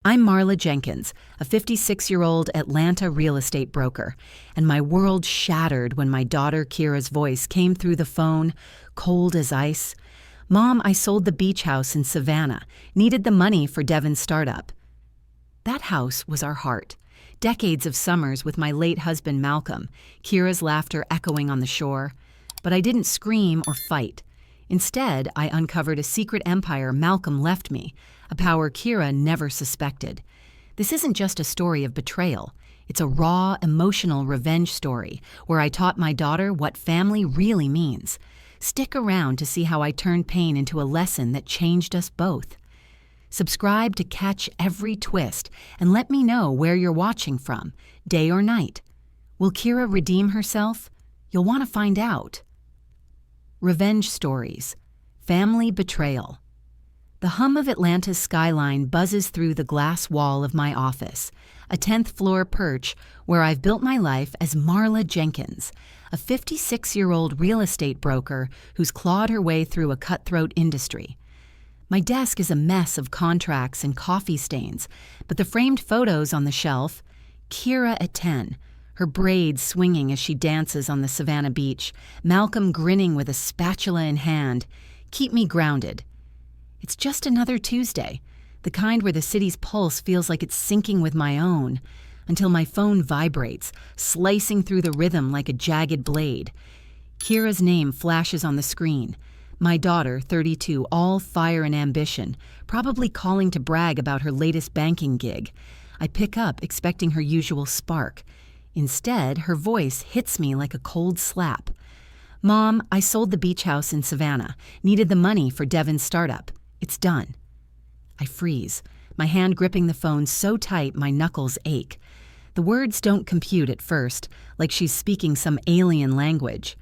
I'm Marla Jenkins, a 56-year-old Atlanta real estate broker, and my world shattered when my daughter Kira's voice came through the phone, cold as ice. "Mom, I sold the beach house in Savannah, needed the money for Devon's startup." That house was our heart. Decades of summers with my late husband Malcolm, Kira's laughter echoing on the shore. But I didn't scream or fight. Instead, I uncovered a secret empire Malcolm left me, a power Kira never suspected. This isn't just a story of betrayal. It's a raw, emotional revenge story where I taught my daughter what family really means. Stick around to see how I turned pain into a lesson that changed us both. Subscribe to catch every twist and let me know where you're watching from, day or night. Will Kira redeem herself? You'll want to find out. Revenge stories. Family betrayal. The hum of Atlanta's skyline buzzes through the glass wall of my office, a 10th floor perch where I've built my life as Marla Jenkins, a 56-year-old real estate broker who's clawed her way through a cutthroat industry. My desk is a mess of contracts and coffee stains, but the framed photos on the shelf, Kira at 10, her braids swinging as she dances on the Savannah beach, Malcolm grinning with a spatula in hand, keep me grounded. It's just another Tuesday, the kind where the city's pulse feels like it's syncing with my own, until my phone vibrates, slicing through the rhythm like a jagged blade. Kira's name flashes on the screen. My daughter, 32, all fire and ambition, probably calling to brag about her latest banking gig. I pick up, expecting her usual spark. Instead, her voice hits me like a cold slap. "Mom, I sold the beach house in Savannah. Needed the money for Devon's startup. It's done." I freeze, my hand gripping the phone so tight my knuckles ache. The words don't compute at first, like she's speaking some alien language.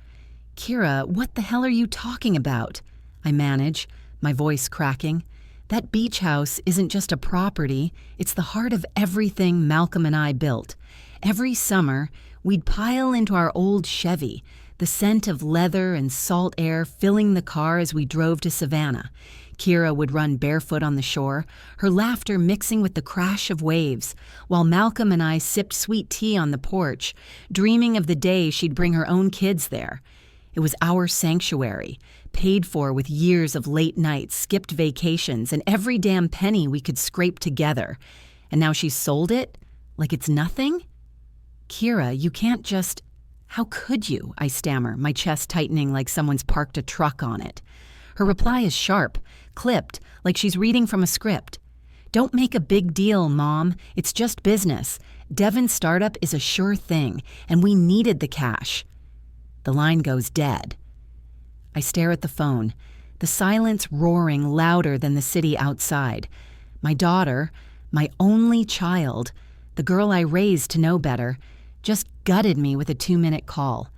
"Kira, what the hell are you talking about?" I manage, my voice cracking. "That beach house isn't just a property, it's the heart of everything Malcolm and I built. Every summer, we'd pile into our old Chevy, the scent of leather and salt air filling the car as we drove to Savannah. Kira would run barefoot on the shore, her laughter mixing with the crash of waves, while Malcolm and I sipped sweet tea on the porch, dreaming of the day she'd bring her own kids there. It was our sanctuary, paid for with years of late nights, skipped vacations, and every damn penny we could scrape together. And now she's sold it? Like it's nothing? Kira, you can't just... How could you? I stammer, my chest tightening like someone's parked a truck on it. Her reply is sharp, clipped, like she's reading from a script. "Don't make a big deal, Mom. It's just business. Devon's startup is a sure thing, and we needed the cash." The line goes dead. I stare at the phone, the silence roaring louder than the city outside. My daughter, my only child, the girl I raised to know better, just gutted me with a 2-minute call.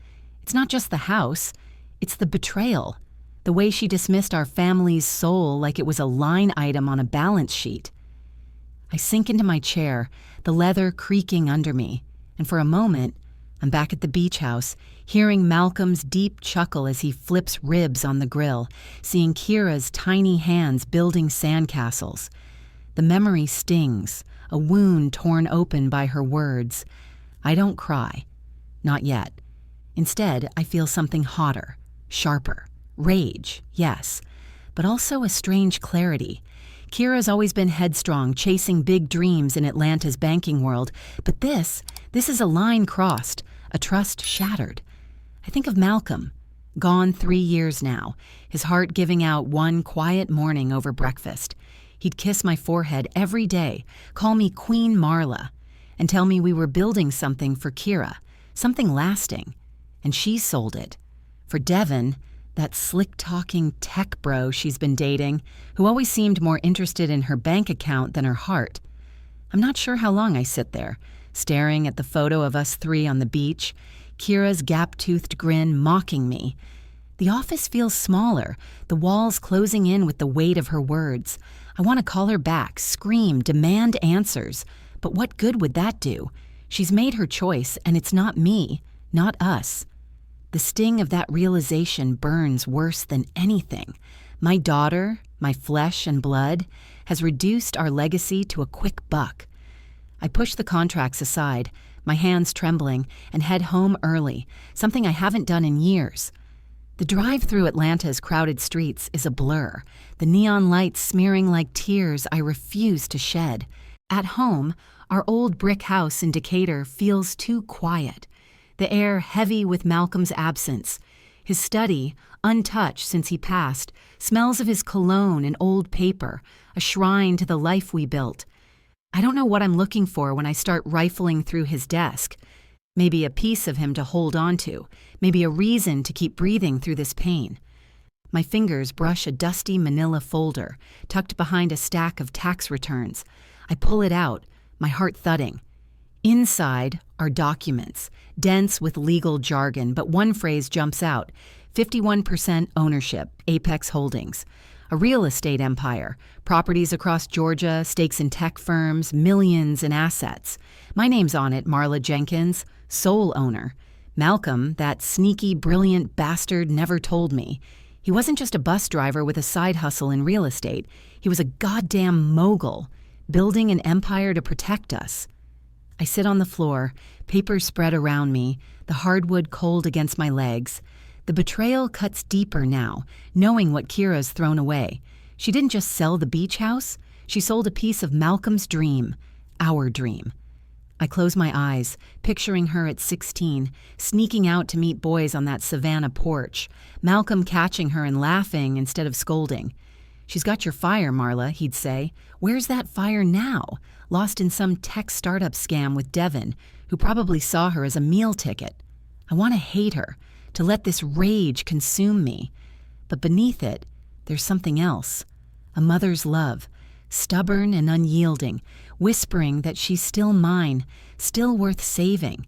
It's not just the house, it's the betrayal. The way she dismissed our family's soul like it was a line item on a balance sheet. I sink into my chair, the leather creaking under me, and for a moment, I'm back at the beach house, hearing Malcolm's deep chuckle as he flips ribs on the grill, seeing Kira's tiny hands building sandcastles. The memory stings, a wound torn open by her words. I don't cry. Not yet. Instead, I feel something hotter, sharper. Rage, yes, but also a strange clarity. Kira's always been headstrong, chasing big dreams in Atlanta's banking world, but this is a line crossed, a trust shattered. I think of Malcolm, gone 3 years now, his heart giving out one quiet morning over breakfast. He'd kiss my forehead every day, call me Queen Marla, and tell me we were building something for Kira, something lasting. And she sold it. For Devon, that slick-talking tech bro she's been dating, who always seemed more interested in her bank account than her heart. I'm not sure how long I sit there, staring at the photo of us 3 on the beach, Kira's gap-toothed grin mocking me. The office feels smaller, the walls closing in with the weight of her words. I want to call her back, scream, demand answers. But what good would that do? She's made her choice, and it's not me, not us. The sting of that realization burns worse than anything. My daughter, my flesh and blood, has reduced our legacy to a quick buck. I push the contracts aside, my hands trembling, and head home early, something I haven't done in years. The drive through Atlanta's crowded streets is a blur, the neon lights smearing like tears I refuse to shed. At home, our old brick house in Decatur feels too quiet, the air heavy with Malcolm's absence. His study, untouched since he passed, smells of his cologne and old paper, a shrine to the life we built. I don't know what I'm looking for when I start rifling through his desk. Maybe a piece of him to hold on to, maybe a reason to keep breathing through this pain. My fingers brush a dusty manila folder, tucked behind a stack of tax returns. I pull it out, my heart thudding. Inside are documents, dense with legal jargon, but one phrase jumps out: 51% ownership, Apex Holdings. A real estate empire, properties across Georgia, stakes in tech firms, millions in assets. My name's on it, Marla Jenkins, sole owner. Malcolm, that sneaky, brilliant bastard, never told me. He wasn't just a bus driver with a side hustle in real estate. He was a goddamn mogul, building an empire to protect us. I sit on the floor, papers spread around me, the hardwood cold against my legs. The betrayal cuts deeper now, knowing what Kira's thrown away. She didn't just sell the beach house, she sold a piece of Malcolm's dream, our dream. I close my eyes, picturing her at 16, sneaking out to meet boys on that Savannah porch, Malcolm catching her and laughing instead of scolding. "She's got your fire, Marla," he'd say. "Where's that fire now? Lost in some tech startup scam with Devin, who probably saw her as a meal ticket." I want to hate her, to let this rage consume me. But beneath it, there's something else. A mother's love, stubborn and unyielding, whispering that she's still mine, still worth saving.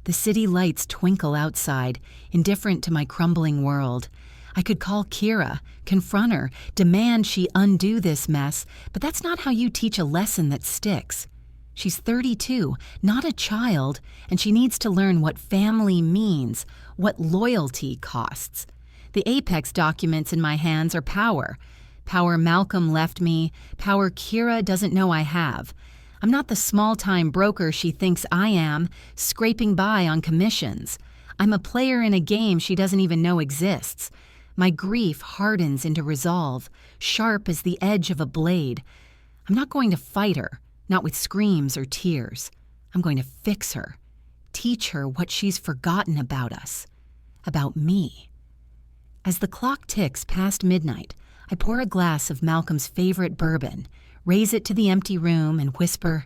The city lights twinkle outside, indifferent to my crumbling world. I could call Kira, confront her, demand she undo this mess, but that's not how you teach a lesson that sticks. She's 32, not a child, and she needs to learn what family means, what loyalty costs. The Apex documents in my hands are power. Power Malcolm left me, power Kira doesn't know I have. I'm not the small-time broker she thinks I am, scraping by on commissions. I'm a player in a game she doesn't even know exists. My grief hardens into resolve, sharp as the edge of a blade. I'm not going to fight her. Not with screams or tears. I'm going to fix her, teach her what she's forgotten about us, about me. As the clock ticks past midnight, I pour a glass of Malcolm's favorite bourbon, raise it to the empty room, and whisper,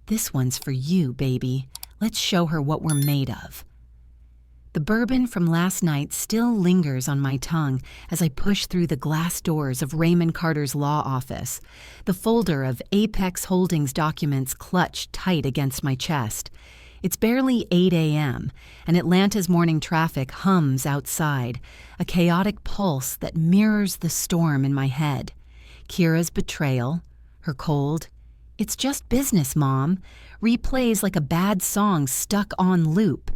"This one's for you, baby. Let's show her what we're made of." The bourbon from last night still lingers on my tongue as I push through the glass doors of Raymond Carter's law office, the folder of Apex Holdings documents clutched tight against my chest. It's barely 8 a.m., and Atlanta's morning traffic hums outside, a chaotic pulse that mirrors the storm in my head. Kira's betrayal, her cold, "It's just business, Mom," replays like a bad song stuck on loop.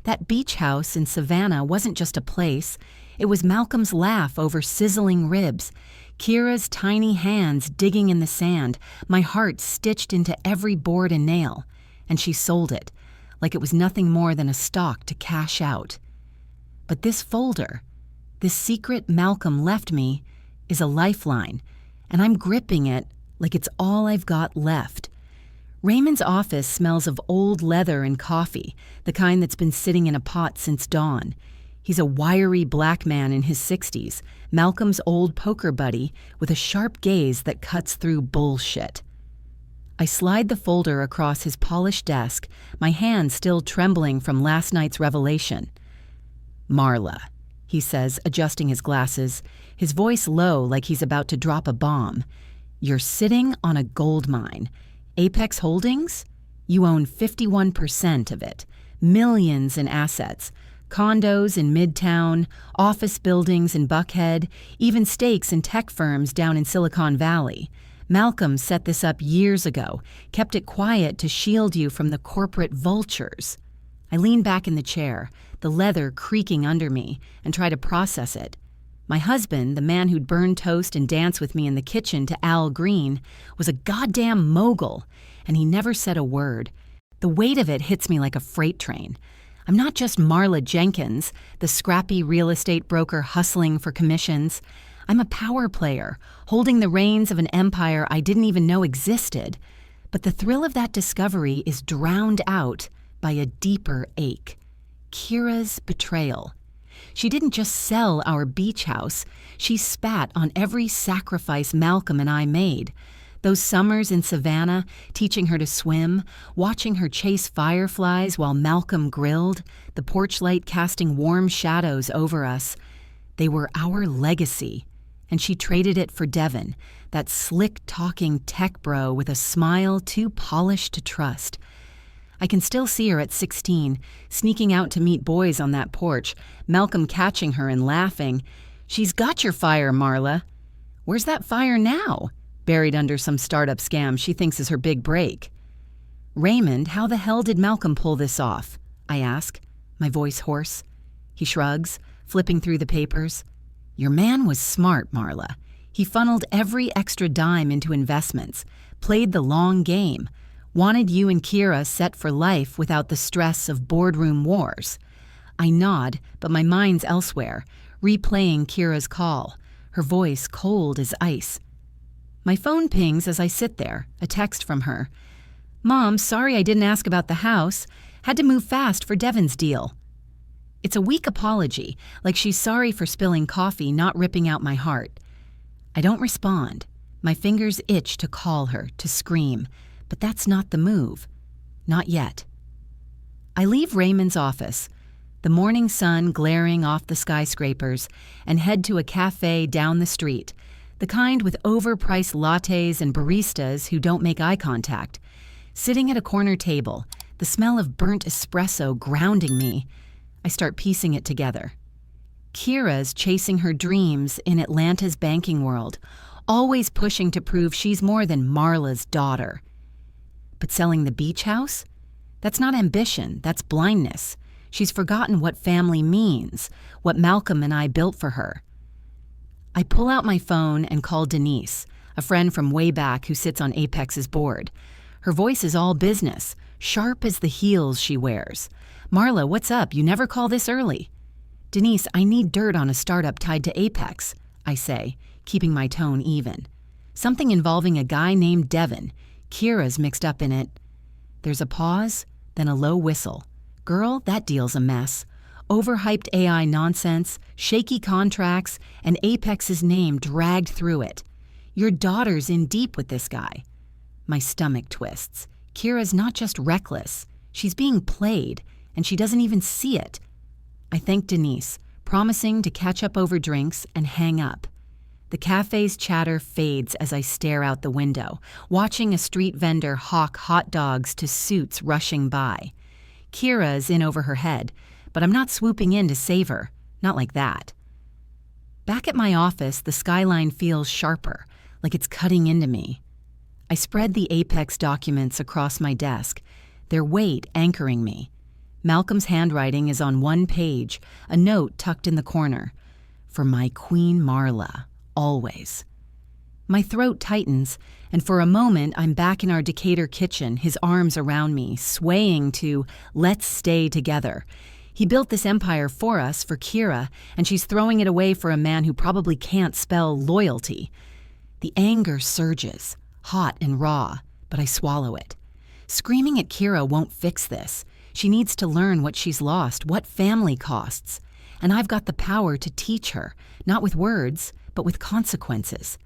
That beach house in Savannah wasn't just a place. It was Malcolm's laugh over sizzling ribs, Kira's tiny hands digging in the sand, my heart stitched into every board and nail. And she sold it, like it was nothing more than a stock to cash out. But this folder, this secret Malcolm left me, is a lifeline, and I'm gripping it like it's all I've got left. Raymond's office smells of old leather and coffee, the kind that's been sitting in a pot since dawn. He's a wiry black man in his 60s, Malcolm's old poker buddy with a sharp gaze that cuts through bullshit. I slide the folder across his polished desk, my hand still trembling from last night's revelation. "Marla," he says, adjusting his glasses, his voice low like he's about to drop a bomb. "You're sitting on a gold mine. Apex Holdings? You own 51% of it. Millions in assets. Condos in Midtown, office buildings in Buckhead, even stakes in tech firms down in Silicon Valley. Malcolm set this up years ago, kept it quiet to shield you from the corporate vultures." I lean back in the chair, the leather creaking under me, and try to process it. My husband, the man who'd burn toast and dance with me in the kitchen to Al Green, was a goddamn mogul, and he never said a word. The weight of it hits me like a freight train. I'm not just Marla Jenkins, the scrappy real estate broker hustling for commissions. I'm a power player, holding the reins of an empire I didn't even know existed. But the thrill of that discovery is drowned out by a deeper ache. Kira's betrayal. She didn't just sell our beach house, she spat on every sacrifice Malcolm and I made. Those summers in Savannah, teaching her to swim, watching her chase fireflies while Malcolm grilled, the porch light casting warm shadows over us. They were our legacy, and she traded it for Devin, that slick-talking tech bro with a smile too polished to trust. I can still see her at 16, sneaking out to meet boys on that porch, Malcolm catching her and laughing. "She's got your fire, Marla." "Where's that fire now?" Buried under some startup scam she thinks is her big break. "Raymond, how the hell did Malcolm pull this off?" I ask, my voice hoarse. He shrugs, flipping through the papers. "Your man was smart, Marla. He funneled every extra dime into investments, played the long game, wanted you and Kira set for life without the stress of boardroom wars." I nod, but my mind's elsewhere, replaying Kira's call, her voice cold as ice. My phone pings as I sit there, a text from her. "Mom, sorry I didn't ask about the house. Had to move fast for Devin's deal." It's a weak apology, like she's sorry for spilling coffee, not ripping out my heart. I don't respond. My fingers itch to call her, to scream, but that's not the move. Not yet. I leave Raymond's office, the morning sun glaring off the skyscrapers, and head to a cafe down the street, the kind with overpriced lattes and baristas who don't make eye contact. Sitting at a corner table, the smell of burnt espresso grounding me, I start piecing it together. Kira's chasing her dreams in Atlanta's banking world, always pushing to prove she's more than Marla's daughter. But selling the beach house? That's not ambition, that's blindness. She's forgotten what family means, what Malcolm and I built for her. I pull out my phone and call Denise, a friend from way back who sits on Apex's board. Her voice is all business, sharp as the heels she wears. "Marla, what's up? You never call this early." "Denise, I need dirt on a startup tied to Apex," I say, keeping my tone even. "Something involving a guy named Devin. Kira's mixed up in it." There's a pause, then a low whistle. "Girl, that deal's a mess. Overhyped AI nonsense, shaky contracts, and Apex's name dragged through it. Your daughter's in deep with this guy." My stomach twists. Kira's not just reckless. She's being played, and she doesn't even see it. I thank Denise, promising to catch up over drinks and hang up. The cafe's chatter fades as I stare out the window, watching a street vendor hawk hot dogs to suits rushing by. Kira is in over her head, but I'm not swooping in to save her. Not like that. Back at my office, the skyline feels sharper, like it's cutting into me. I spread the Apex documents across my desk, their weight anchoring me. Malcolm's handwriting is on one page, a note tucked in the corner. "For my Queen Marla, always." My throat tightens, and for a moment I'm back in our Decatur kitchen, his arms around me, swaying to "Let's stay together." He built this empire for us, for Kira, and she's throwing it away for a man who probably can't spell loyalty. The anger surges, hot and raw, but I swallow it. Screaming at Kira won't fix this. She needs to learn what she's lost, what family costs. And I've got the power to teach her, not with words, but with consequences.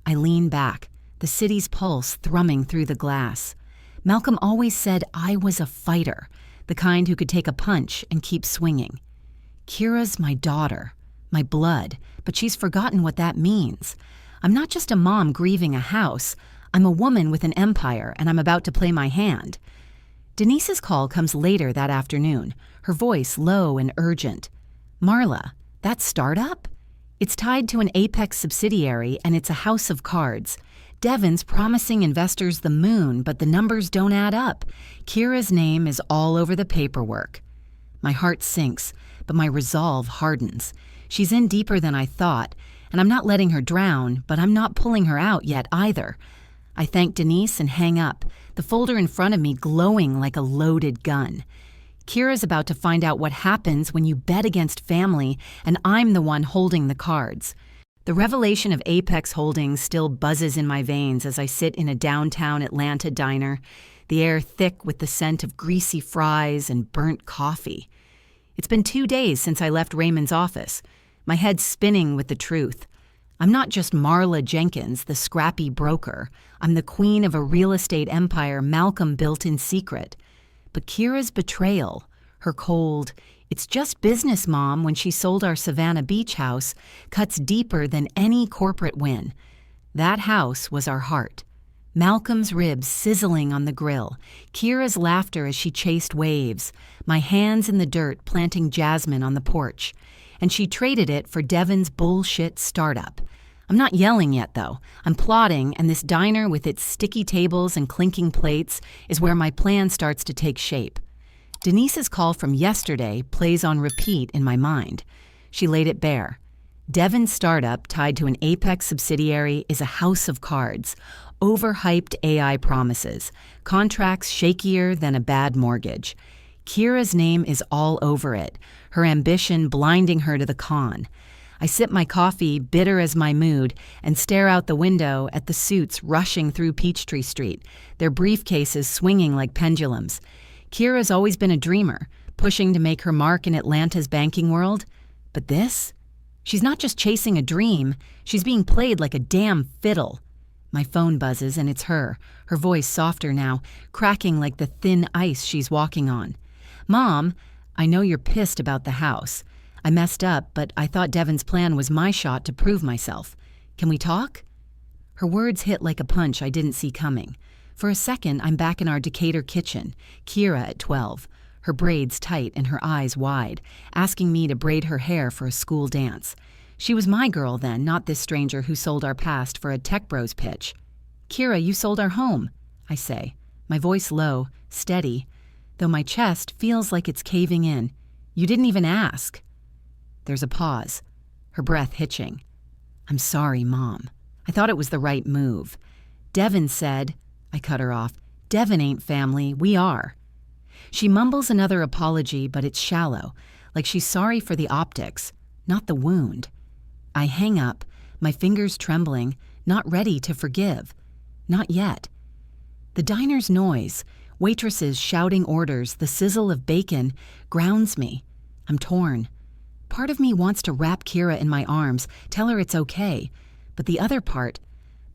I lean back, the city's pulse thrumming through the glass. Malcolm always said I was a fighter, the kind who could take a punch and keep swinging. Kira's my daughter, my blood, but she's forgotten what that means. I'm not just a mom grieving a house. I'm a woman with an empire, and I'm about to play my hand. Denise's call comes later that afternoon, her voice low and urgent. "Marla, that startup? It's tied to an Apex subsidiary, and it's a house of cards. Devin's promising investors the moon, but the numbers don't add up. Kira's name is all over the paperwork." My heart sinks, but my resolve hardens. She's in deeper than I thought, and I'm not letting her drown, but I'm not pulling her out yet either. I thank Denise and hang up, the folder in front of me glowing like a loaded gun. Kira's about to find out what happens when you bet against family, and I'm the one holding the cards. The revelation of Apex Holdings still buzzes in my veins as I sit in a downtown Atlanta diner, the air thick with the scent of greasy fries and burnt coffee. It's been 2 days since I left Raymond's office, my head spinning with the truth. I'm not just Marla Jenkins, the scrappy broker. I'm the queen of a real estate empire Malcolm built in secret. But Kira's betrayal, her cold, "It's just business, Mom," when she sold our Savannah Beach house, cuts deeper than any corporate win. That house was our heart. Malcolm's ribs sizzling on the grill, Kira's laughter as she chased waves, my hands in the dirt planting jasmine on the porch. And she traded it for Devon's bullshit startup. I'm not yelling yet, though. I'm plotting, and this diner with its sticky tables and clinking plates is where my plan starts to take shape. Denise's call from yesterday plays on repeat in my mind. She laid it bare. Devon's startup, tied to an Apex subsidiary, is a house of cards. Overhyped AI promises. Contracts shakier than a bad mortgage. Kira's name is all over it, her ambition blinding her to the con. I sip my coffee, bitter as my mood, and stare out the window at the suits rushing through Peachtree Street, their briefcases swinging like pendulums. Kira's always been a dreamer, pushing to make her mark in Atlanta's banking world. But this? She's not just chasing a dream, she's being played like a damn fiddle. My phone buzzes and it's her voice softer now, cracking like the thin ice she's walking on. "Mom, I know you're pissed about the house. I messed up, but I thought Devon's plan was my shot to prove myself. Can we talk?" Her words hit like a punch I didn't see coming. For a second, I'm back in our Decatur kitchen, Kira at 12, her braids tight and her eyes wide, asking me to braid her hair for a school dance. She was my girl then, not this stranger who sold our past for a Tech Bros pitch. "Kira, you sold our home," I say, my voice low, steady, though my chest feels like it's caving in. "You didn't even ask." There's a pause, her breath hitching. "I'm sorry, Mom. I thought it was the right move. Devon said," I cut her off, "Devon ain't family, we are." She mumbles another apology, but it's shallow, like she's sorry for the optics, not the wound. I hang up, my fingers trembling, not ready to forgive. Not yet. The diner's noise, waitresses shouting orders, the sizzle of bacon, grounds me. I'm torn. Part of me wants to wrap Kira in my arms, tell her it's okay. But the other part,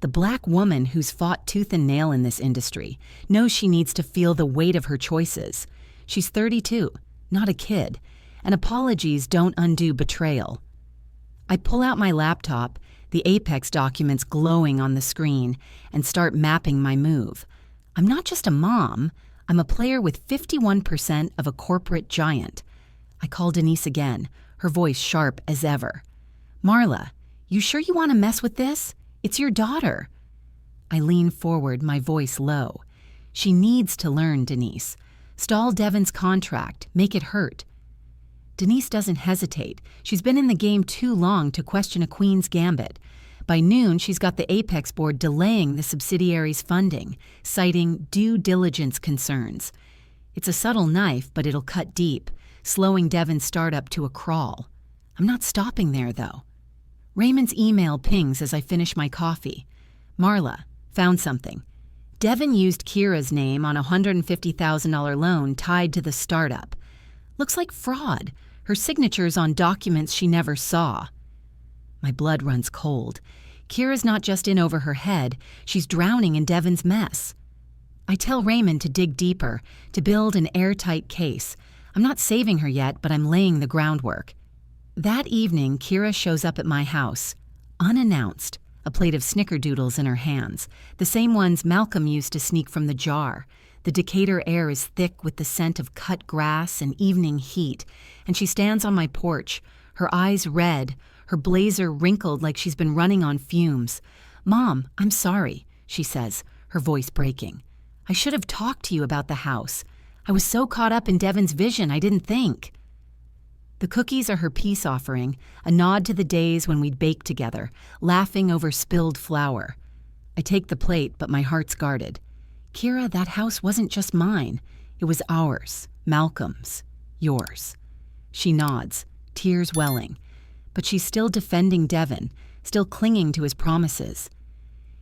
the black woman who's fought tooth and nail in this industry, knows she needs to feel the weight of her choices. She's 32, not a kid, and apologies don't undo betrayal. I pull out my laptop, the Apex documents glowing on the screen, and start mapping my move. I'm not just a mom, I'm a player with 51% of a corporate giant. I call Denise again, her voice sharp as ever. "Marla, you sure you want to mess with this? It's your daughter." I lean forward, my voice low. "She needs to learn, Denise. Stall Devon's contract, make it hurt." Denise doesn't hesitate. She's been in the game too long to question a queen's gambit. By noon, she's got the Apex board delaying the subsidiary's funding, citing due diligence concerns. It's a subtle knife, but it'll cut deep, slowing Devon's startup to a crawl. I'm not stopping there, though. Raymond's email pings as I finish my coffee. "Marla, found something. Devon used Kira's name on a $150,000 loan tied to the startup. Looks like fraud. Her signature's on documents she never saw." My blood runs cold. Kira's not just in over her head, she's drowning in Devon's mess. I tell Raymond to dig deeper, to build an airtight case. I'm not saving her yet, but I'm laying the groundwork. That evening, Kira shows up at my house, unannounced, a plate of snickerdoodles in her hands, the same ones Malcolm used to sneak from the jar. The Decatur air is thick with the scent of cut grass and evening heat, and she stands on my porch, her eyes red, her blazer wrinkled like she's been running on fumes. "Mom, I'm sorry," she says, her voice breaking. "I should have talked to you about the house. I was so caught up in Devon's vision I didn't think." The cookies are her peace offering, a nod to the days when we'd bake together, laughing over spilled flour. I take the plate, but my heart's guarded. Kira, that house wasn't just mine. It was ours, Malcolm's, yours. She nods, tears welling. But she's still defending Devin, still clinging to his promises.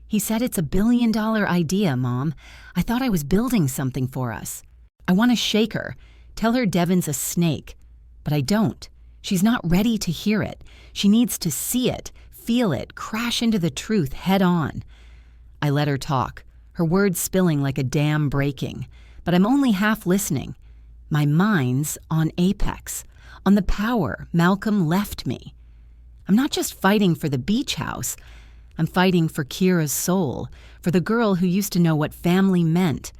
He said it's $1 billion idea, Mom. I thought I was building something for us. I want to shake her, tell her Devin's a snake. But I don't. She's not ready to hear it. She needs to see it, feel it, crash into the truth head on. I let her talk, her words spilling like a dam breaking. But I'm only half listening. My mind's on Apex, on the power Malcolm left me. I'm not just fighting for the beach house. I'm fighting for Kira's soul, for the girl who used to know what family meant.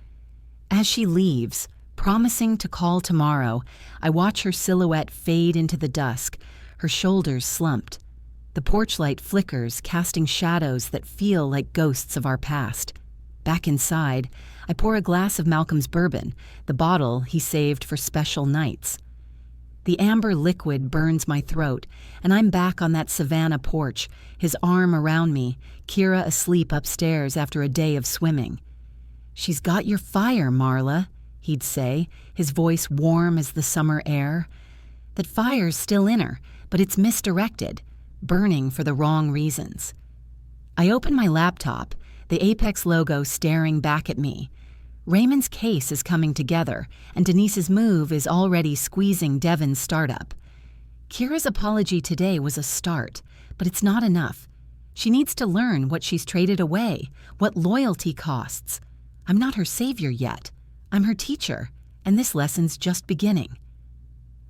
As she leaves, promising to call tomorrow, I watch her silhouette fade into the dusk, her shoulders slumped. The porch light flickers, casting shadows that feel like ghosts of our past. Back inside, I pour a glass of Malcolm's bourbon, the bottle he saved for special nights. The amber liquid burns my throat, and I'm back on that savannah porch, his arm around me, Kira asleep upstairs after a day of swimming. "She's got your fire, Marla," he'd say, his voice warm as the summer air. That fire's still in her, but it's misdirected, burning for the wrong reasons. I open my laptop, the Apex logo staring back at me. Raymond's case is coming together, and Denise's move is already squeezing Devin's startup. Kira's apology today was a start, but it's not enough. She needs to learn what she's traded away, what loyalty costs. I'm not her savior yet. I'm her teacher, and this lesson's just beginning.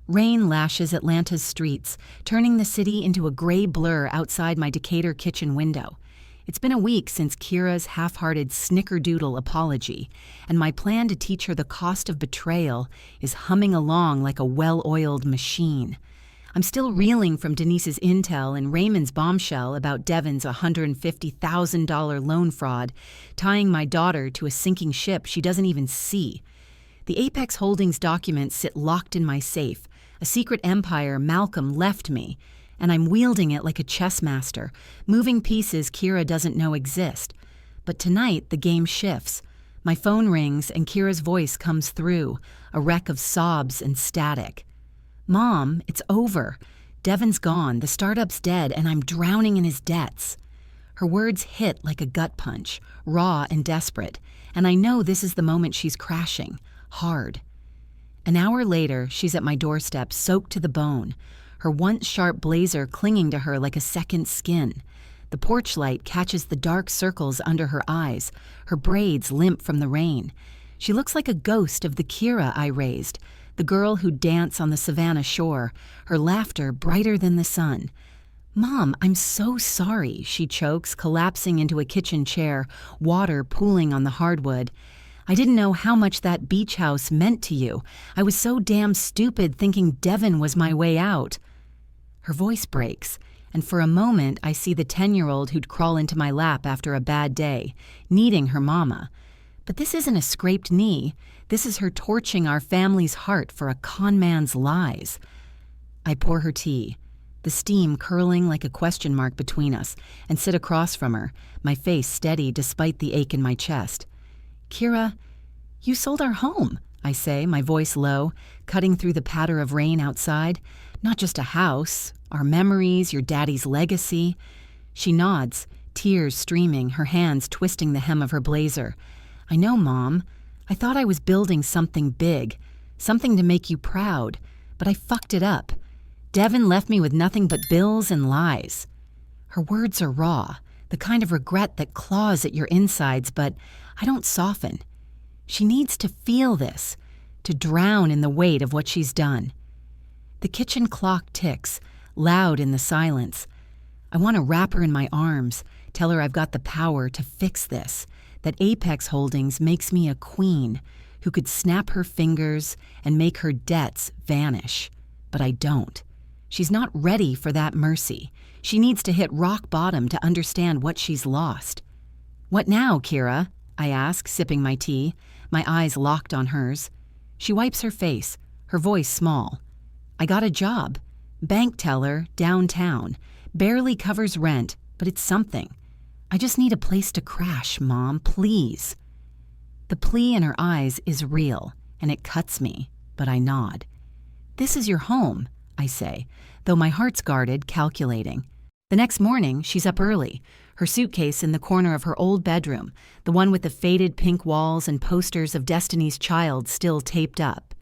Rain lashes Atlanta's streets, turning the city into a gray blur outside my Decatur kitchen window. It's been a week since Kira's half-hearted snickerdoodle apology, and my plan to teach her the cost of betrayal is humming along like a well-oiled machine. I'm still reeling from Denise's intel and Raymond's bombshell about Devin's $150,000 loan fraud, tying my daughter to a sinking ship she doesn't even see. The Apex Holdings documents sit locked in my safe, a secret empire Malcolm left me, and I'm wielding it like a chess master, moving pieces Kira doesn't know exist. But tonight, the game shifts. My phone rings and Kira's voice comes through, a wreck of sobs and static. "Mom, it's over. Devin's gone, the startup's dead, and I'm drowning in his debts." Her words hit like a gut punch, raw and desperate, and I know this is the moment she's crashing, hard. An hour later, she's at my doorstep, soaked to the bone, her once sharp blazer clinging to her like a second skin. The porch light catches the dark circles under her eyes, her braids limp from the rain. She looks like a ghost of the Kira I raised, the girl who'd dance on the Savannah shore, her laughter brighter than the sun. "Mom, I'm so sorry," she chokes, collapsing into a kitchen chair, water pooling on the hardwood. "I didn't know how much that beach house meant to you. I was so damn stupid thinking Devin was my way out." Her voice breaks, and for a moment I see the 10-year-old who'd crawl into my lap after a bad day, needing her mama. But this isn't a scraped knee. This is her torching our family's heart for a con man's lies. I pour her tea, the steam curling like a question mark between us, and sit across from her, my face steady despite the ache in my chest. "Kira, you sold our home," I say, my voice low, cutting through the patter of rain outside. "Not just a house, our memories, your daddy's legacy." She nods, tears streaming, her hands twisting the hem of her blazer. "I know, Mom. I thought I was building something big, something to make you proud, but I fucked it up. Devin left me with nothing but bills and lies." Her words are raw, the kind of regret that claws at your insides, but I don't soften. She needs to feel this, to drown in the weight of what she's done. The kitchen clock ticks, loud in the silence. I want to wrap her in my arms, tell her I've got the power to fix this, that Apex Holdings makes me a queen who could snap her fingers and make her debts vanish. But I don't. She's not ready for that mercy. She needs to hit rock bottom to understand what she's lost. "What now, Kira?" I ask, sipping my tea, my eyes locked on hers. She wipes her face, her voice small. I got a job. Bank teller, downtown. Barely covers rent, but it's something. I just need a place to crash, Mom, please. The plea in her eyes is real, and it cuts me, but I nod. This is your home, I say, though my heart's guarded, calculating. The next morning, she's up early, her suitcase in the corner of her old bedroom, the one with the faded pink walls and posters of Destiny's Child still taped up.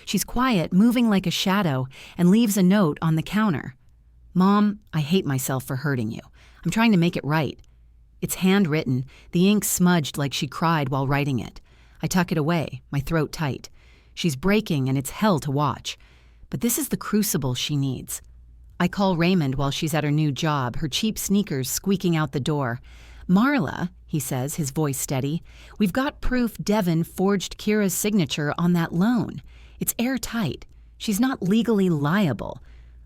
She's quiet, moving like a shadow, and leaves a note on the counter. Mom, I hate myself for hurting you. I'm trying to make it right. It's handwritten, the ink smudged like she cried while writing it. I tuck it away, my throat tight. She's breaking and it's hell to watch. But this is the crucible she needs. I call Raymond while she's at her new job, her cheap sneakers squeaking out the door. Marla, he says, his voice steady, we've got proof Devin forged Kira's signature on that loan. It's airtight. She's not legally liable.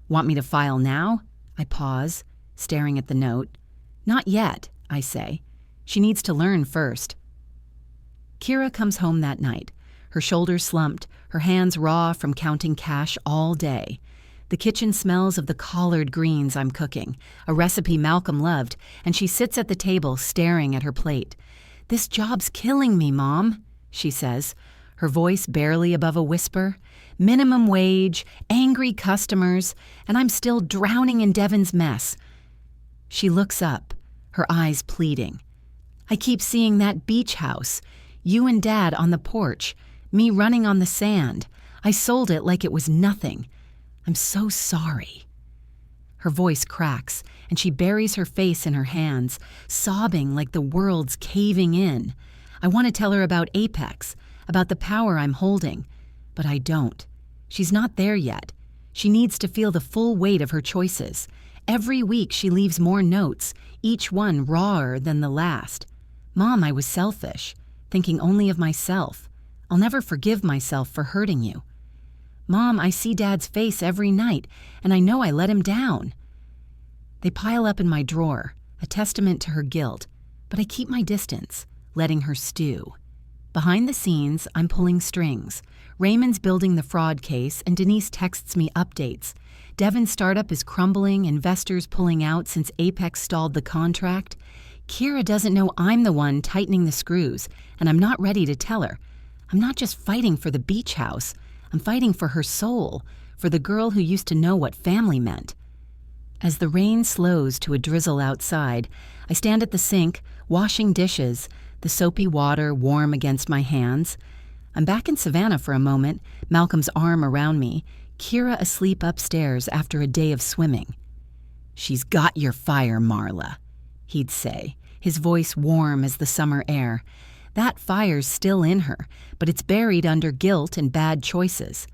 Want me to file now? I pause, staring at the note. Not yet, I say. She needs to learn first. Kira comes home that night, her shoulders slumped, her hands raw from counting cash all day. The kitchen smells of the collard greens I'm cooking, a recipe Malcolm loved, and she sits at the table staring at her plate. This job's killing me, Mom, she says, her voice barely above a whisper. Minimum wage, angry customers, and I'm still drowning in Devin's mess. She looks up, her eyes pleading. I keep seeing that beach house, you and Dad on the porch, me running on the sand. I sold it like it was nothing. I'm so sorry. Her voice cracks, and she buries her face in her hands, sobbing like the world's caving in. I want to tell her about Apex, about the power I'm holding, but I don't. She's not there yet. She needs to feel the full weight of her choices. Every week she leaves more notes, each one rawer than the last. Mom, I was selfish, thinking only of myself. I'll never forgive myself for hurting you. Mom, I see Dad's face every night, and I know I let him down. They pile up in my drawer, a testament to her guilt, but I keep my distance, letting her stew. Behind the scenes, I'm pulling strings. Raymond's building the fraud case, and Denise texts me updates. Devin's startup is crumbling, investors pulling out since Apex stalled the contract. Kira doesn't know I'm the one tightening the screws, and I'm not ready to tell her. I'm not just fighting for the beach house. I'm fighting for her soul, for the girl who used to know what family meant. As the rain slows to a drizzle outside, I stand at the sink, washing dishes, the soapy water warm against my hands. I'm back in Savannah for a moment, Malcolm's arm around me, Kira asleep upstairs after a day of swimming. She's got your fire, Marla, he'd say, his voice warm as the summer air. That fire's still in her, but it's buried under guilt and bad choices.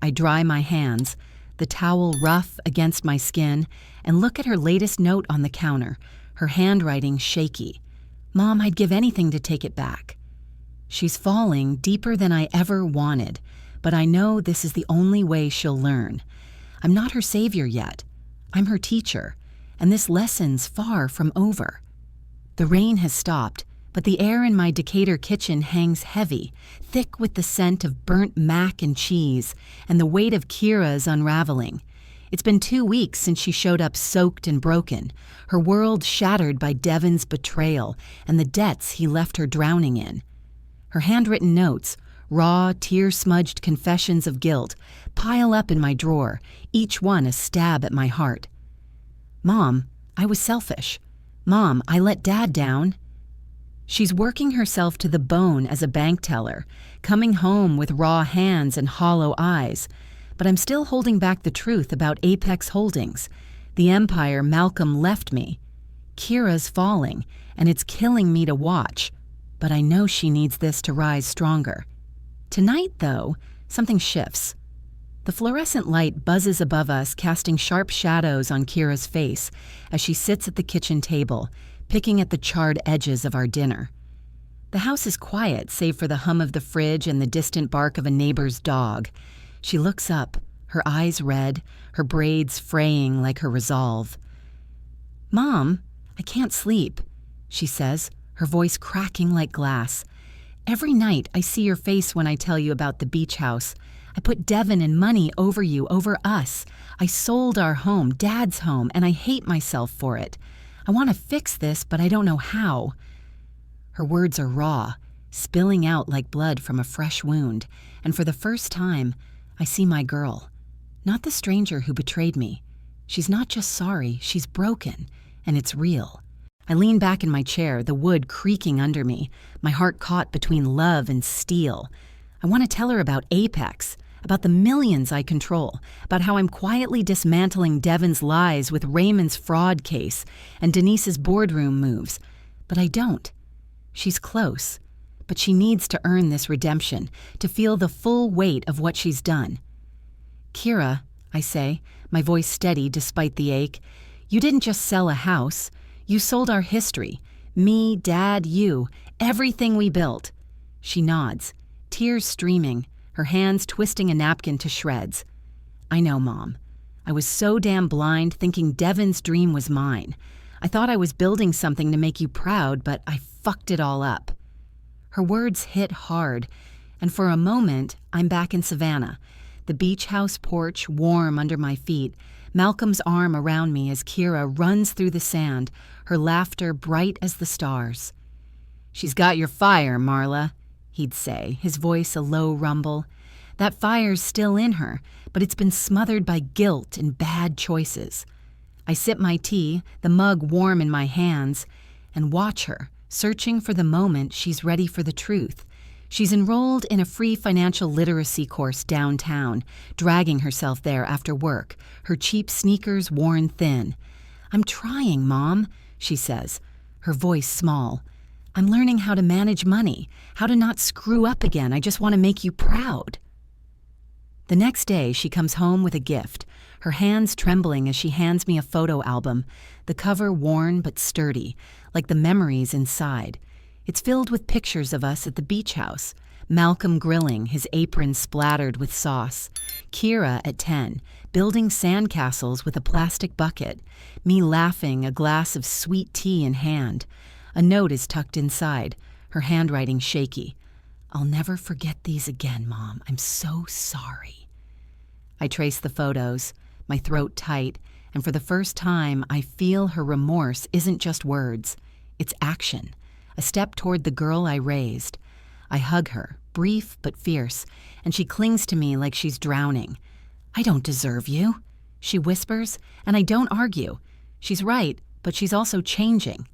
I dry my hands, the towel rough against my skin, and look at her latest note on the counter, her handwriting shaky. Mom, I'd give anything to take it back. She's falling deeper than I ever wanted, but I know this is the only way she'll learn. I'm not her savior yet. I'm her teacher, and this lesson's far from over. The rain has stopped, but the air in my Decatur kitchen hangs heavy, thick with the scent of burnt mac and cheese, and the weight of Kira's unraveling. It's been 2 weeks since she showed up soaked and broken, her world shattered by Devin's betrayal and the debts he left her drowning in. Her handwritten notes, raw, tear-smudged confessions of guilt, pile up in my drawer, each one a stab at my heart. Mom, I was selfish. Mom, I let Dad down. She's working herself to the bone as a bank teller, coming home with raw hands and hollow eyes. But I'm still holding back the truth about Apex Holdings, the empire Malcolm left me. Kira's falling, and it's killing me to watch. But I know she needs this to rise stronger. Tonight, though, something shifts. The fluorescent light buzzes above us, casting sharp shadows on Kira's face as she sits at the kitchen table, picking at the charred edges of our dinner. The house is quiet, save for the hum of the fridge and the distant bark of a neighbor's dog. She looks up, her eyes red, her braids fraying like her resolve. Mom, I can't sleep, she says, her voice cracking like glass. Every night I see your face when I tell you about the beach house. I put Devin and money over you, over us. I sold our home, Dad's home, and I hate myself for it. I want to fix this, but I don't know how." Her words are raw, spilling out like blood from a fresh wound, and for the first time, I see my girl. Not the stranger who betrayed me. She's not just sorry, she's broken, and it's real. I lean back in my chair, the wood creaking under me, my heart caught between love and steel. I want to tell her about Apex, about the millions I control, about how I'm quietly dismantling Devin's lies with Raymond's fraud case and Denise's boardroom moves. But I don't. She's close, but she needs to earn this redemption, to feel the full weight of what she's done. "Kira," I say, my voice steady despite the ache, "you didn't just sell a house. You sold our history. Me, Dad, you, everything we built." She nods, tears streaming, her hands twisting a napkin to shreds. "I know, Mom. I was so damn blind thinking Devin's dream was mine. I thought I was building something to make you proud, but I fucked it all up." Her words hit hard, and for a moment, I'm back in Savannah, the beach house porch warm under my feet, Malcolm's arm around me as Kira runs through the sand, her laughter bright as the stars. "She's got your fire, Marla," he'd say, his voice a low rumble. That fire's still in her, but it's been smothered by guilt and bad choices. I sip my tea, the mug warm in my hands, and watch her, searching for the moment she's ready for the truth. She's enrolled in a free financial literacy course downtown, dragging herself there after work, her cheap sneakers worn thin. "I'm trying, Mom," she says, her voice small. "I'm learning how to manage money, how to not screw up again. I just want to make you proud." The next day, she comes home with a gift, her hands trembling as she hands me a photo album, the cover worn but sturdy, like the memories inside. It's filled with pictures of us at the beach house, Malcolm grilling, his apron splattered with sauce, Kira at 10, building sandcastles with a plastic bucket, me laughing, a glass of sweet tea in hand. A note is tucked inside, her handwriting shaky. "I'll never forget these again, Mom. I'm so sorry." I trace the photos, my throat tight, and for the first time I feel her remorse isn't just words, it's action. A step toward the girl I raised. I hug her, brief but fierce, and she clings to me like she's drowning. "I don't deserve you," she whispers, and I don't argue. She's right, but she's also changing.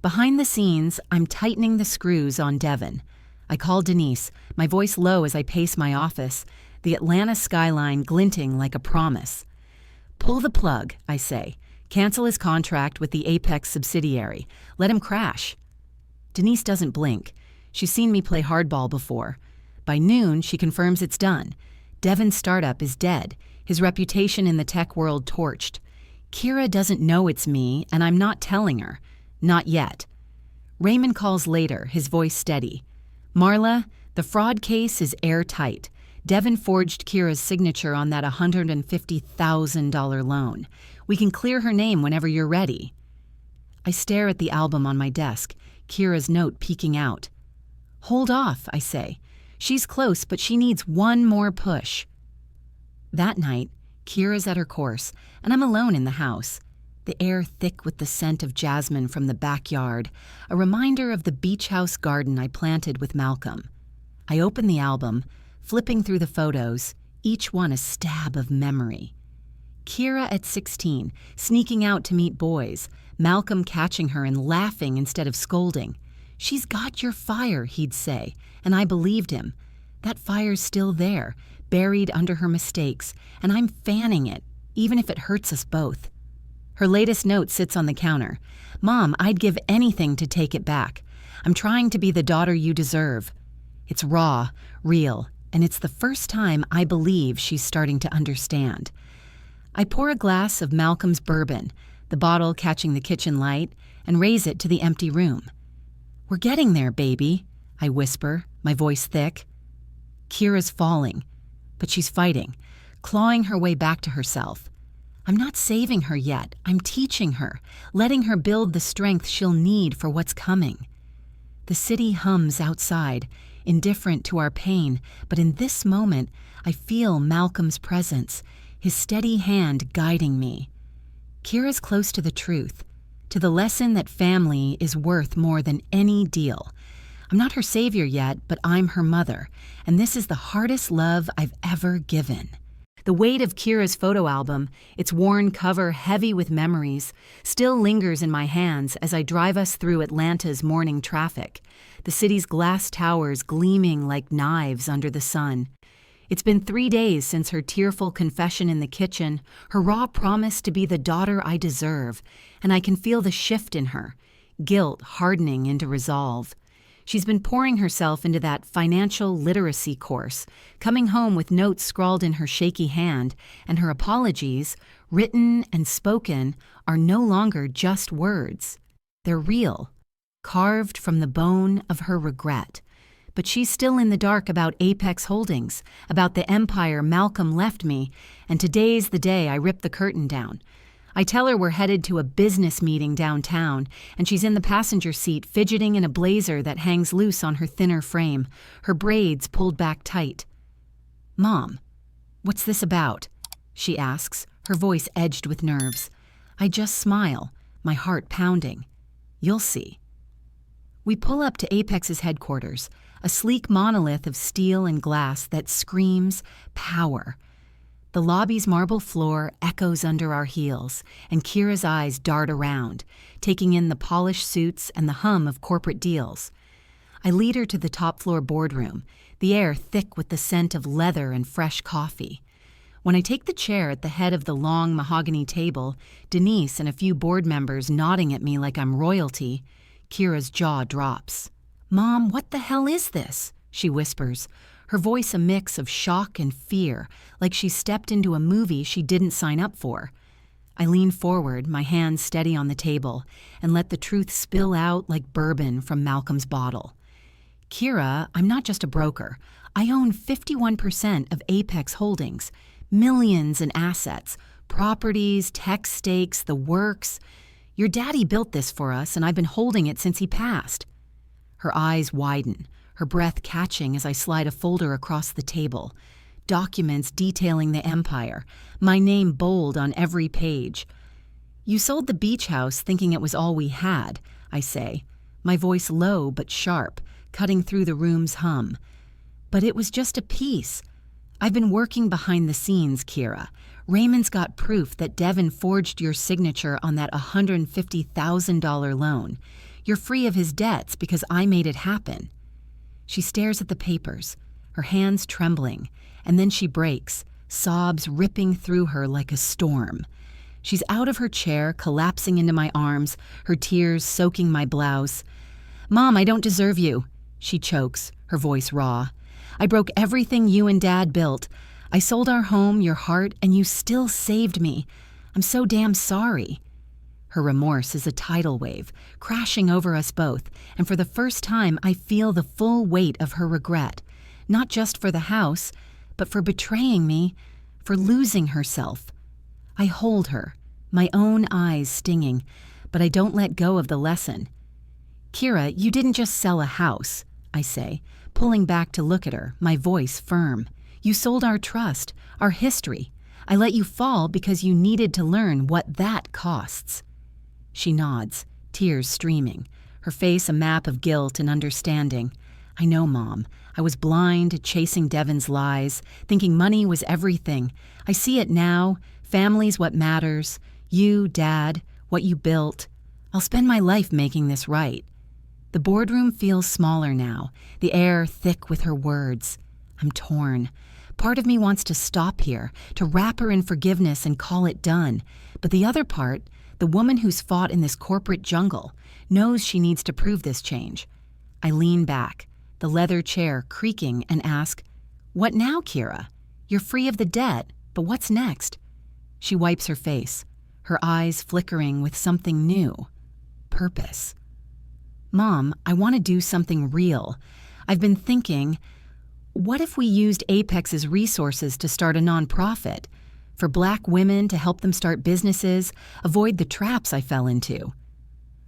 Behind the scenes, I'm tightening the screws on Devin. I call Denise, my voice low as I pace my office, the Atlanta skyline glinting like a promise. "Pull the plug," I say. "Cancel his contract with the Apex subsidiary. Let him crash." Denise doesn't blink. She's seen me play hardball before. By noon, she confirms it's done. Devin's startup is dead, his reputation in the tech world torched. Kira doesn't know it's me, and I'm not telling her. Not yet. Raymond calls later, his voice steady. "Marla, the fraud case is airtight. Devin forged Kira's signature on that $150,000 loan. We can clear her name whenever you're ready." I stare at the album on my desk, Kira's note peeking out. "Hold off," I say. "She's close, but she needs one more push." That night, Kira's at her course, and I'm alone in the house. The air thick with the scent of jasmine from the backyard, a reminder of the beach house garden I planted with Malcolm. I open the album, flipping through the photos, each one a stab of memory. Kira at 16, sneaking out to meet boys, Malcolm catching her and laughing instead of scolding. "She's got your fire," he'd say, and I believed him. That fire's still there, buried under her mistakes, and I'm fanning it, even if it hurts us both. Her latest note sits on the counter. "Mom, I'd give anything to take it back. I'm trying to be the daughter you deserve." It's raw, real, and it's the first time I believe she's starting to understand. I pour a glass of Malcolm's bourbon, the bottle catching the kitchen light, and raise it to the empty room. "We're getting there, baby," I whisper, my voice thick. Kira's falling, but she's fighting, clawing her way back to herself. I'm not saving her yet. I'm teaching her, letting her build the strength she'll need for what's coming. The city hums outside, indifferent to our pain, but in this moment, I feel Malcolm's presence, his steady hand guiding me. Kira's close to the truth, to the lesson that family is worth more than any deal. I'm not her savior yet, but I'm her mother, and this is the hardest love I've ever given. The weight of Kira's photo album, its worn cover heavy with memories, still lingers in my hands as I drive us through Atlanta's morning traffic, the city's glass towers gleaming like knives under the sun. It's been 3 days since her tearful confession in the kitchen, her raw promise to be the daughter I deserve, and I can feel the shift in her, guilt hardening into resolve. She's been pouring herself into that financial literacy course, coming home with notes scrawled in her shaky hand, and her apologies, written and spoken, are no longer just words. They're real, carved from the bone of her regret. But she's still in the dark about Apex Holdings, about the empire Malcolm left me, and today's the day I rip the curtain down. I tell her we're headed to a business meeting downtown, and she's in the passenger seat fidgeting in a blazer that hangs loose on her thinner frame, her braids pulled back tight. "Mom, what's this about?" she asks, her voice edged with nerves. I just smile, my heart pounding. "You'll see." We pull up to Apex's headquarters, a sleek monolith of steel and glass that screams power. The lobby's marble floor echoes under our heels, and Kira's eyes dart around, taking in the polished suits and the hum of corporate deals. I lead her to the top-floor boardroom, the air thick with the scent of leather and fresh coffee. When I take the chair at the head of the long mahogany table, Denise and a few board members nodding at me like I'm royalty, Kira's jaw drops. "Mom, what the hell is this?" she whispers, her voice a mix of shock and fear, like she stepped into a movie she didn't sign up for. I lean forward, my hands steady on the table, and let the truth spill out like bourbon from Malcolm's bottle. "Kira, I'm not just a broker. I own 51% of Apex Holdings, millions in assets, properties, tech stakes, the works. Your daddy built this for us, and I've been holding it since he passed." Her eyes widen, her breath catching as I slide a folder across the table. Documents detailing the empire, my name bold on every page. "You sold the beach house thinking it was all we had," I say, my voice low but sharp, cutting through the room's hum. "But it was just a piece. I've been working behind the scenes, Kira. Raymond's got proof that Devin forged your signature on that $150,000 loan. You're free of his debts because I made it happen." She stares at the papers, her hands trembling, and then she breaks, sobs ripping through her like a storm. She's out of her chair, collapsing into my arms, her tears soaking my blouse. "Mom, I don't deserve you," she chokes, her voice raw. "I broke everything you and Dad built. I sold our home, your heart, and you still saved me. I'm so damn sorry." Her remorse is a tidal wave, crashing over us both, and for the first time I feel the full weight of her regret, not just for the house, but for betraying me, for losing herself. I hold her, my own eyes stinging, but I don't let go of the lesson. "Kira, you didn't just sell a house," I say, pulling back to look at her, my voice firm. "You sold our trust, our history. I let you fall because you needed to learn what that costs." She nods, tears streaming, her face a map of guilt and understanding. "I know, Mom. I was blind, chasing Devin's lies, thinking money was everything. I see it now. Family's what matters. You, Dad, what you built. I'll spend my life making this right." The boardroom feels smaller now, the air thick with her words. I'm torn. Part of me wants to stop here, to wrap her in forgiveness and call it done. But the other part, the woman who's fought in this corporate jungle, knows she needs to prove this change. I lean back, the leather chair creaking, and ask, "What now, Kira? You're free of the debt, but what's next?" She wipes her face, her eyes flickering with something new. Purpose. "Mom, I want to do something real. I've been thinking, what if we used Apex's resources to start a nonprofit? For Black women to help them start businesses, avoid the traps I fell into."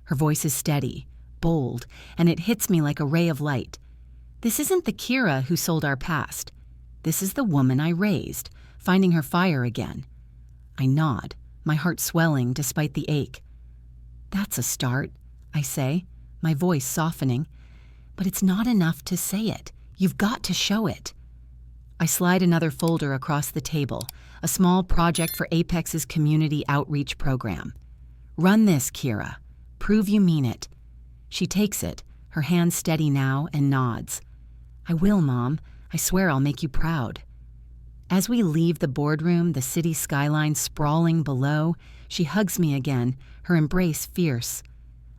Her voice is steady, bold, and it hits me like a ray of light. This isn't the Kira who sold our past. This is the woman I raised, finding her fire again. I nod, my heart swelling despite the ache. That's a start, I say, my voice softening. But it's not enough to say it. You've got to show it. I slide another folder across the table, a small project for Apex's community outreach program. Run this, Kira. Prove you mean it. She takes it, her hand steady now, and nods. I will, Mom. I swear I'll make you proud. As we leave the boardroom, the city skyline sprawling below, she hugs me again, her embrace fierce.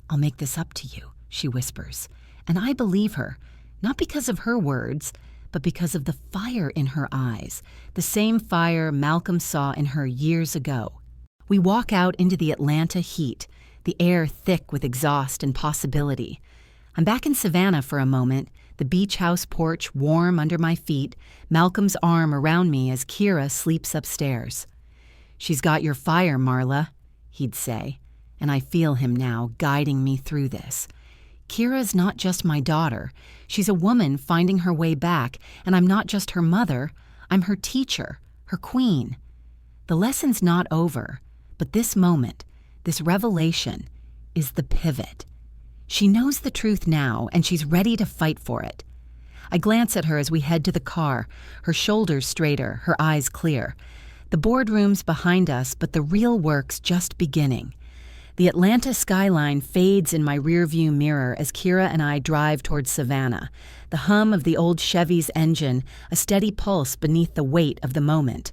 I'll make this up to you, she whispers. And I believe her, not because of her words, but because of the fire in her eyes, the same fire Malcolm saw in her years ago. We walk out into the Atlanta heat, the air thick with exhaust and possibility. I'm back in Savannah for a moment, the beach house porch warm under my feet, Malcolm's arm around me as Kira sleeps upstairs. She's got your fire, Marla, he'd say, and I feel him now guiding me through this. Kira's not just my daughter. She's a woman finding her way back, and I'm not just her mother. I'm her teacher, her queen. The lesson's not over, but this moment, this revelation, is the pivot. She knows the truth now, and she's ready to fight for it. I glance at her as we head to the car, her shoulders straighter, her eyes clear. The boardroom's behind us, but the real work's just beginning. The Atlanta skyline fades in my rearview mirror as Kira and I drive towards Savannah, the hum of the old Chevy's engine, a steady pulse beneath the weight of the moment.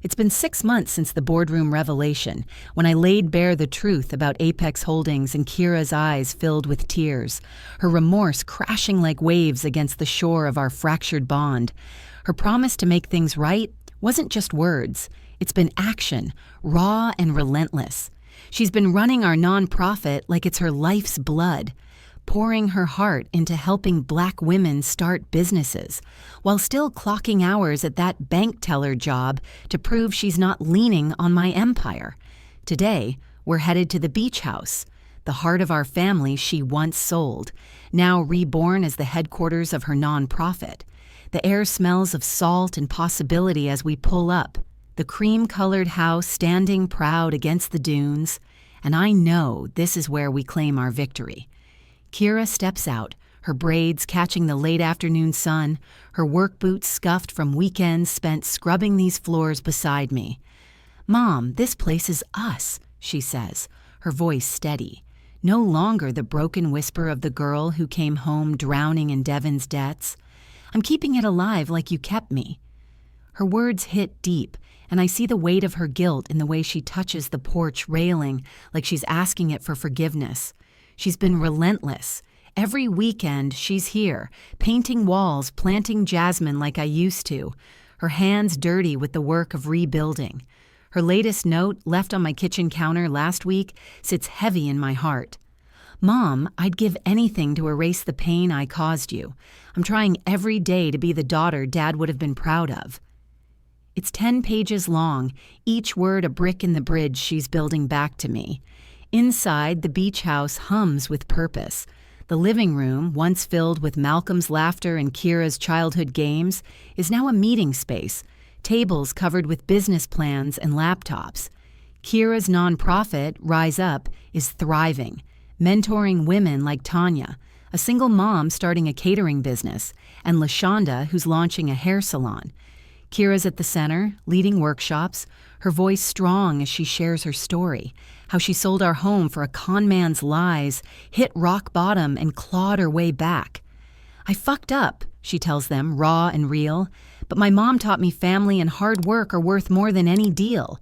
It's been 6 months since the boardroom revelation, when I laid bare the truth about Apex Holdings and Kira's eyes filled with tears, her remorse crashing like waves against the shore of our fractured bond. Her promise to make things right wasn't just words. It's been action, raw and relentless. She's been running our nonprofit like it's her life's blood, pouring her heart into helping Black women start businesses, while still clocking hours at that bank teller job to prove she's not leaning on my empire. Today, we're headed to the beach house, the heart of our family she once sold, now reborn as the headquarters of her nonprofit. The air smells of salt and possibility as we pull up, the cream-colored house standing proud against the dunes, and I know this is where we claim our victory. Kira steps out, her braids catching the late afternoon sun, her work boots scuffed from weekends spent scrubbing these floors beside me. "Mom, this place is us," she says, her voice steady. No longer the broken whisper of the girl who came home drowning in Devon's debts. "I'm keeping it alive like you kept me." Her words hit deep, and I see the weight of her guilt in the way she touches the porch railing like she's asking it for forgiveness. She's been relentless. Every weekend she's here, painting walls, planting jasmine like I used to, her hands dirty with the work of rebuilding. Her latest note, left on my kitchen counter last week, sits heavy in my heart. "Mom, I'd give anything to erase the pain I caused you. I'm trying every day to be the daughter Dad would have been proud of." It's 10 pages long, each word a brick in the bridge she's building back to me. Inside, the beach house hums with purpose. The living room, once filled with Malcolm's laughter and Kira's childhood games, is now a meeting space, tables covered with business plans and laptops. Kira's nonprofit, Rise Up, is thriving, mentoring women like Tanya, a single mom starting a catering business, and LaShonda, who's launching a hair salon. Kira's at the center, leading workshops, her voice strong as she shares her story, how she sold our home for a con man's lies, hit rock bottom, and clawed her way back. "I fucked up," she tells them, raw and real, "but my mom taught me family and hard work are worth more than any deal."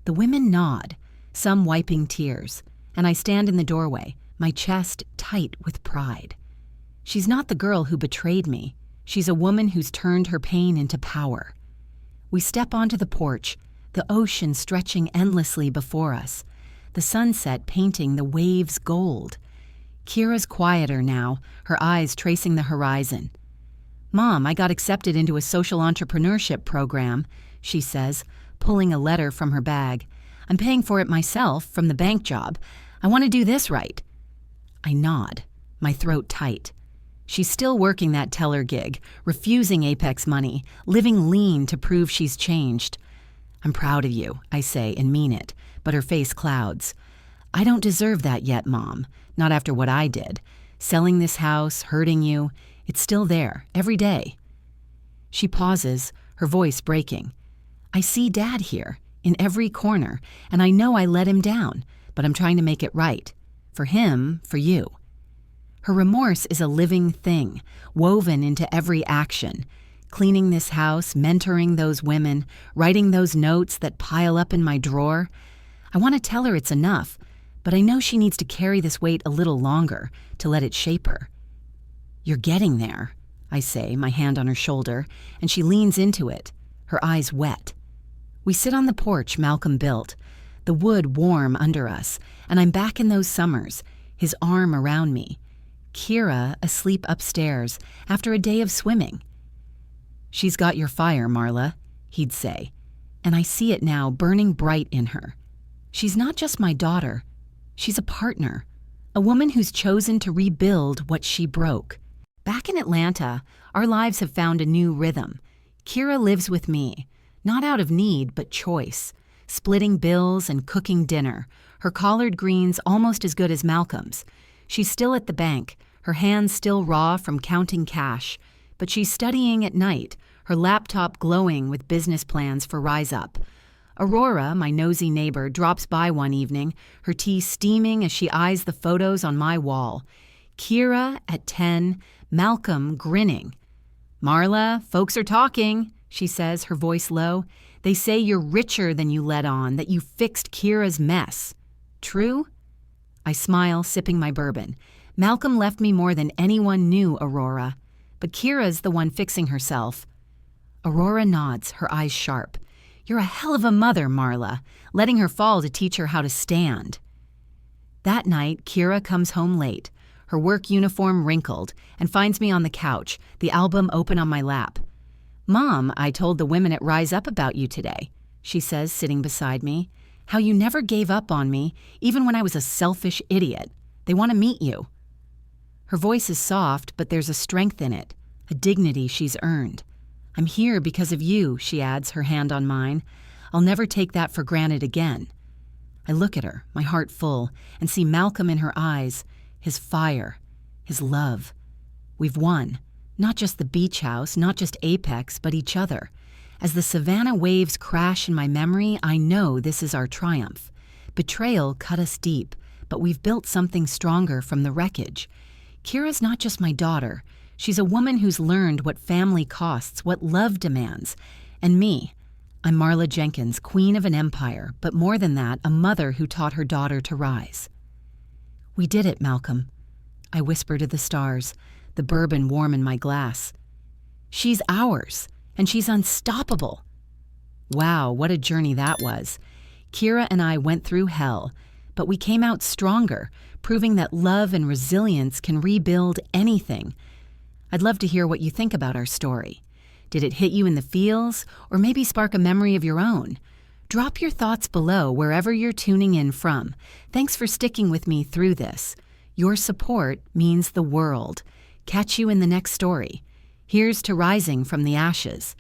The women nod, some wiping tears, and I stand in the doorway, my chest tight with pride. She's not the girl who betrayed me. She's a woman who's turned her pain into power. We step onto the porch, the ocean stretching endlessly before us, the sunset painting the waves gold. Kira's quieter now, her eyes tracing the horizon. "Mom, I got accepted into a social entrepreneurship program," she says, pulling a letter from her bag. "I'm paying for it myself from the bank job. I want to do this right." I nod, my throat tight. She's still working that teller gig, refusing Apex money, living lean to prove she's changed. I'm proud of you, I say and mean it, but her face clouds. I don't deserve that yet, Mom. Not after what I did. Selling this house, hurting you. It's still there, every day. She pauses, her voice breaking. I see Dad here, in every corner, and I know I let him down, but I'm trying to make it right. For him, for you. Her remorse is a living thing, woven into every action. Cleaning this house, mentoring those women, writing those notes that pile up in my drawer. I want to tell her it's enough, but I know she needs to carry this weight a little longer to let it shape her. You're getting there, I say, my hand on her shoulder, and she leans into it, her eyes wet. We sit on the porch Malcolm built, the wood warm under us, and I'm back in those summers, his arm around me. Kira asleep upstairs after a day of swimming. She's got your fire, Marla, he'd say, and I see it now burning bright in her. She's not just my daughter. She's a partner, a woman who's chosen to rebuild what she broke. Back in Atlanta, our lives have found a new rhythm. Kira lives with me, not out of need, but choice, splitting bills and cooking dinner, her collard greens almost as good as Malcolm's. She's still at the bank, her hands still raw from counting cash, but she's studying at night, her laptop glowing with business plans for Rise Up. Aurora, my nosy neighbor, drops by one evening, her tea steaming as she eyes the photos on my wall. Kira at 10, Malcolm grinning. Marla, folks are talking, she says, her voice low. They say you're richer than you let on, that you fixed Kira's mess. True? I smile, sipping my bourbon. Malcolm left me more than anyone knew, Aurora. But Kira's the one fixing herself. Aurora nods, her eyes sharp. You're a hell of a mother, Marla, letting her fall to teach her how to stand. That night, Kira comes home late, her work uniform wrinkled, and finds me on the couch, the album open on my lap. Mom, I told the women at Rise Up about you today, she says, sitting beside me. How you never gave up on me, even when I was a selfish idiot. They want to meet you. Her voice is soft, but there's a strength in it, a dignity she's earned. I'm here because of you, she adds, her hand on mine. I'll never take that for granted again. I look at her, my heart full, and see Malcolm in her eyes, his fire, his love. We've won. Not just the beach house, not just Apex, but each other. As the Savannah waves crash in my memory, I know this is our triumph. Betrayal cut us deep, but we've built something stronger from the wreckage. Kira's not just my daughter. She's a woman who's learned what family costs, what love demands. And me, I'm Marla Jenkins, queen of an empire, but more than that, a mother who taught her daughter to rise. We did it, Malcolm. I whisper to the stars, the bourbon warm in my glass. She's ours, and she's unstoppable. Wow, what a journey that was. Kira and I went through hell, but we came out stronger, proving that love and resilience can rebuild anything. I'd love to hear what you think about our story. Did it hit you in the feels, or maybe spark a memory of your own? Drop your thoughts below wherever you're tuning in from. Thanks for sticking with me through this. Your support means the world. Catch you in the next story. Here's to rising from the ashes.